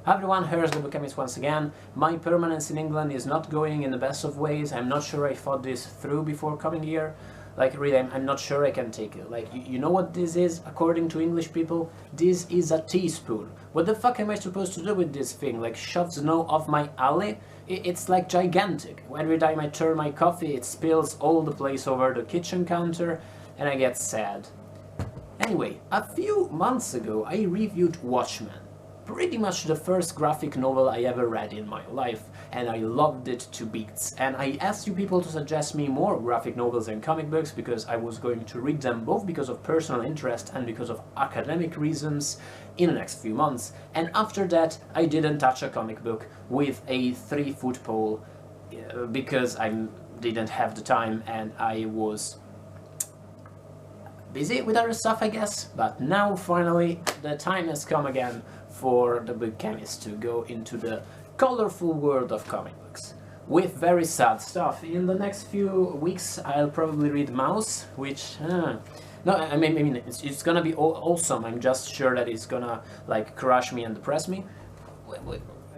Hi everyone, here's the Bookchemist once again. My permanence in England is not going in the best of ways. I'm not sure I thought this through before coming here. Like really, I'm not sure I can take it. Like, you know what this is, according to English people? This is a teaspoon. What the fuck am I supposed to do with this thing? Like, shove snow off my alley? It's like gigantic. Every time I turn my coffee, it spills all the place over the kitchen counter, and I get sad. Anyway, a few months ago, I reviewed Watchmen. Pretty much the first graphic novel I ever read in my life, and I loved it to bits. And I asked you people to suggest me more graphic novels and comic books because I was going to read them both because of personal interest and because of academic reasons in the next few months. And after that, I didn't touch a comic book with a 3-foot pole because I didn't have the time and I was busy with other stuff, I guess. But now, finally, the time has come again for the Bookchemist to go into the colorful world of comic books with very sad stuff. In the next few weeks I'll probably read Mouse, which no, I mean it's gonna be awesome. I'm just sure that it's gonna like crush me and depress me,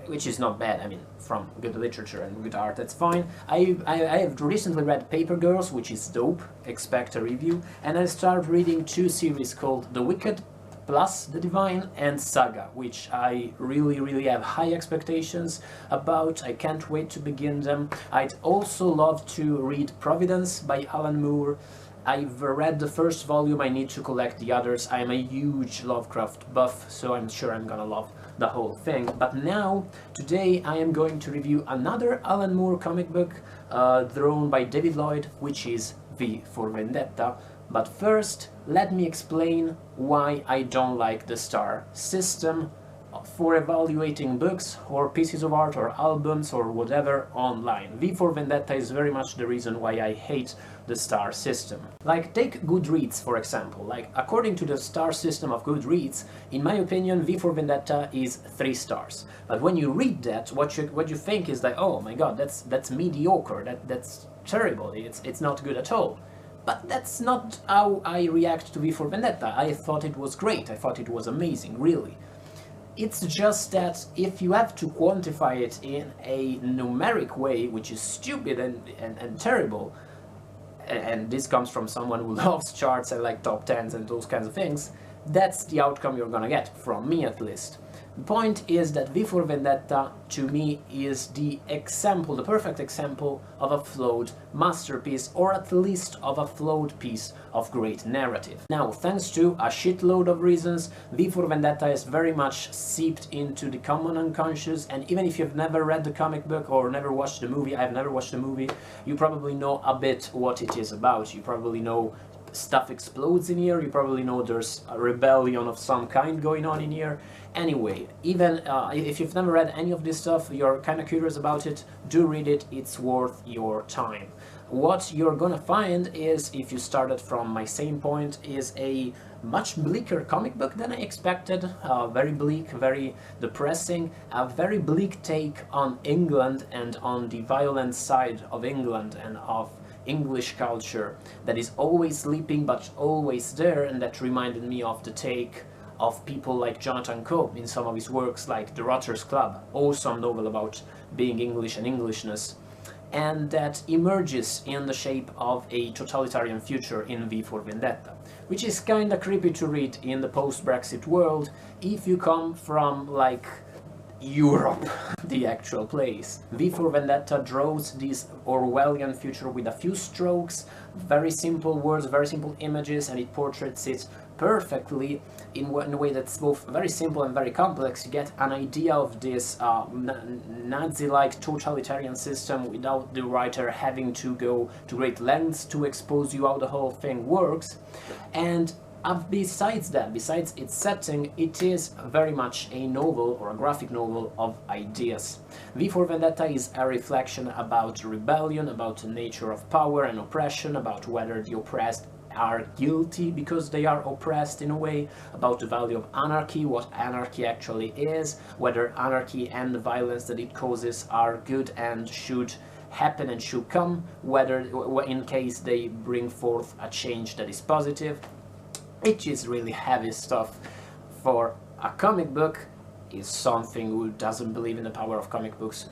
which is not bad. I mean, from good literature and good art, that's fine. I have recently read Paper Girls, which is dope, expect a review, and I started reading 2 series called The Wicked Plus The Divine and Saga, which I really have high expectations about. I can't wait to begin them. I'd also love to read Providence by Alan Moore. I've read the first volume, I need to collect the others. I am a huge Lovecraft buff, so I'm sure I'm gonna love the whole thing. But now, today, I am going to review another Alan Moore comic book drawn by David Lloyd, which is V for Vendetta. But first, let me explain why I don't like the star system for evaluating books or pieces of art or albums or whatever online. V for Vendetta is very much the reason why I hate the star system. Like, take Goodreads for example. Like, according to the star system of Goodreads, in my opinion, V for Vendetta is 3 stars. But when you read that, what you think is like, oh my god, that's mediocre, that's terrible, it's not good at all. But that's not how I react to V for Vendetta. I thought it was great, I thought it was amazing, really. It's just that if you have to quantify it in a numeric way, which is stupid and terrible, and this comes from someone who loves charts and like top 10s and those kinds of things, that's the outcome you're gonna get, from me at least. The point is that V for Vendetta, to me, is the example, the perfect example of a flawed masterpiece, or at least of a flawed piece of great narrative. Now, thanks to a shitload of reasons, V for Vendetta is very much seeped into the common unconscious, and even if you've never read the comic book or never watched the movie, I've never watched the movie, you probably know a bit what it is about. You probably know stuff explodes in here, you probably know there's a rebellion of some kind going on in here. Anyway, even if you've never read any of this stuff, you're kind of curious about it, do read it, it's worth your time. What you're gonna find is, if you started from my same point, is a much bleaker comic book than I expected. Very bleak, very depressing, a very bleak take on England and on the violent side of England and of English culture that is always sleeping but always there, and that reminded me of the take of people like Jonathan Coe in some of his works like The Rotters Club, awesome novel about being English and Englishness, and that emerges in the shape of a totalitarian future in V for Vendetta, which is kinda creepy to read in the post-Brexit world if you come from like Europe, the actual place. V for Vendetta draws this Orwellian future with a few strokes, very simple words, very simple images, and it portraits it perfectly in a way that's both very simple and very complex. You get an idea of this Nazi-like totalitarian system without the writer having to go to great lengths to expose you how the whole thing works. And besides that, besides its setting, it is very much a novel or a graphic novel of ideas. V for Vendetta is a reflection about rebellion, about the nature of power and oppression, about whether the oppressed are guilty because they are oppressed in a way, about the value of anarchy, what anarchy actually is, whether anarchy and the violence that it causes are good and should happen and should come, whether in case they bring forth a change that is positive. It is really heavy stuff for a comic book, is something who doesn't believe in the power of comic books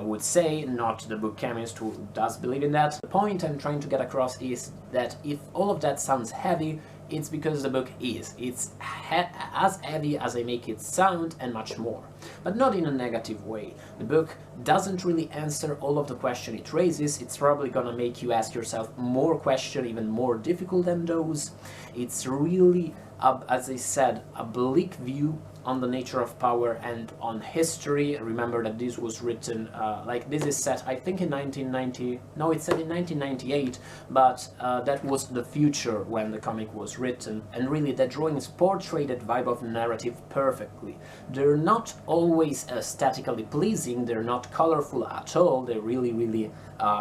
would say, not the book chemist who does believe in that. The point I'm trying to get across is that if all of that sounds heavy, it's because the book is. It's as heavy as I make it sound and much more. But not in a negative way. The book doesn't really answer all of the questions it raises. It's probably gonna make you ask yourself more questions, even more difficult than those. It's really, as I said, a bleak view on the nature of power and on history. Remember that this was written, like this is set, I think in 1990, no, it's set in 1998, but that was the future when the comic was written, and really the drawings portray that vibe of narrative perfectly. They're not always aesthetically pleasing, they're not colorful at all, they're really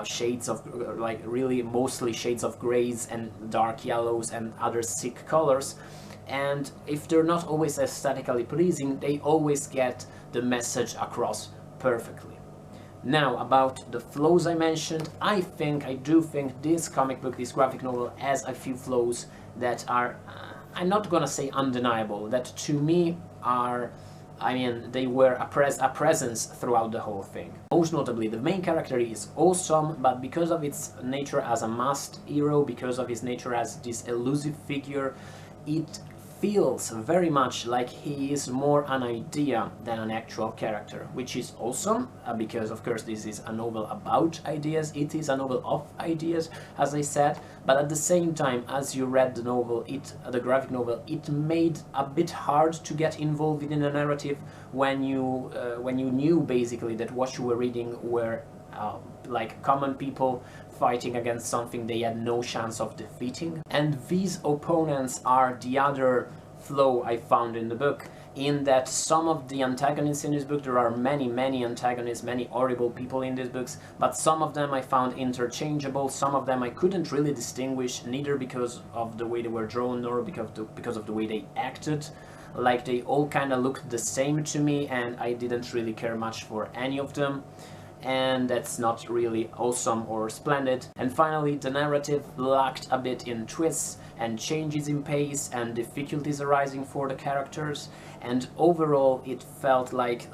shades of, like really mostly shades of grays and dark yellows and other sick colors. And if they're not always aesthetically pleasing, they always get the message across perfectly. Now, about the flaws I mentioned, I do think this comic book, this graphic novel, has a few flaws that are, I'm not gonna say undeniable, that to me are, I mean, they were a presence throughout the whole thing. Most notably, the main character is awesome, but because of its nature as a masked hero, because of his nature as this elusive figure, it feels very much like he is more an idea than an actual character, which is awesome, because of course this is a novel about ideas, it is a novel of ideas, as I said, but at the same time, as you read the novel, the graphic novel, it made a bit hard to get involved in a narrative when you knew basically that what you were reading were like common people fighting against something they had no chance of defeating. And these opponents are the other flaw I found in the book, in that some of the antagonists in this book, there are many antagonists, many horrible people in these books, but some of them I found interchangeable, some of them I couldn't really distinguish, neither because of the way they were drawn nor because of the way they acted. Like they all kind of looked the same to me, and I didn't really care much for any of them. And that's not really awesome or splendid. And finally, the narrative lacked a bit in twists and changes in pace and difficulties arising for the characters, and overall it felt like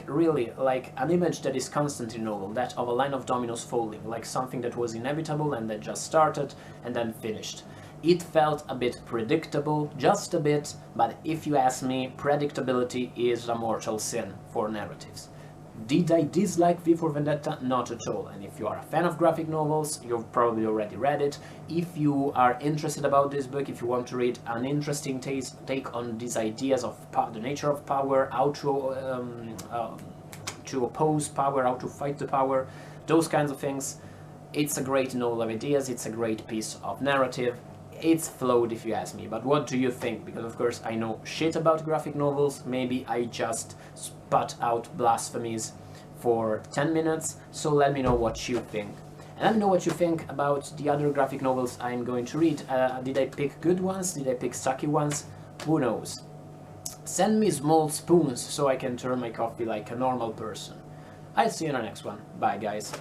really like an image that is constant in novel, that of a line of dominoes falling, like something that was inevitable and that just started and then finished. It felt a bit predictable, just a bit, but if you ask me, predictability is a mortal sin for narratives. Did I dislike V for Vendetta? Not at all. And if you are a fan of graphic novels, you've probably already read it. If you are interested about this book, if you want to read an interesting take on these ideas of the nature of power, how to oppose power, how to fight the power, those kinds of things, it's a great novel of ideas, it's a great piece of narrative. It's flawed if you ask me, but what do you think? Because of course I know shit about graphic novels, maybe I just spat out blasphemies for 10 minutes, so let me know what you think. And let me know what you think about the other graphic novels I'm going to read. Did I pick good ones? Did I pick sucky ones? Who knows? Send me small spoons so I can turn my coffee like a normal person. I'll see you in the next one. Bye guys.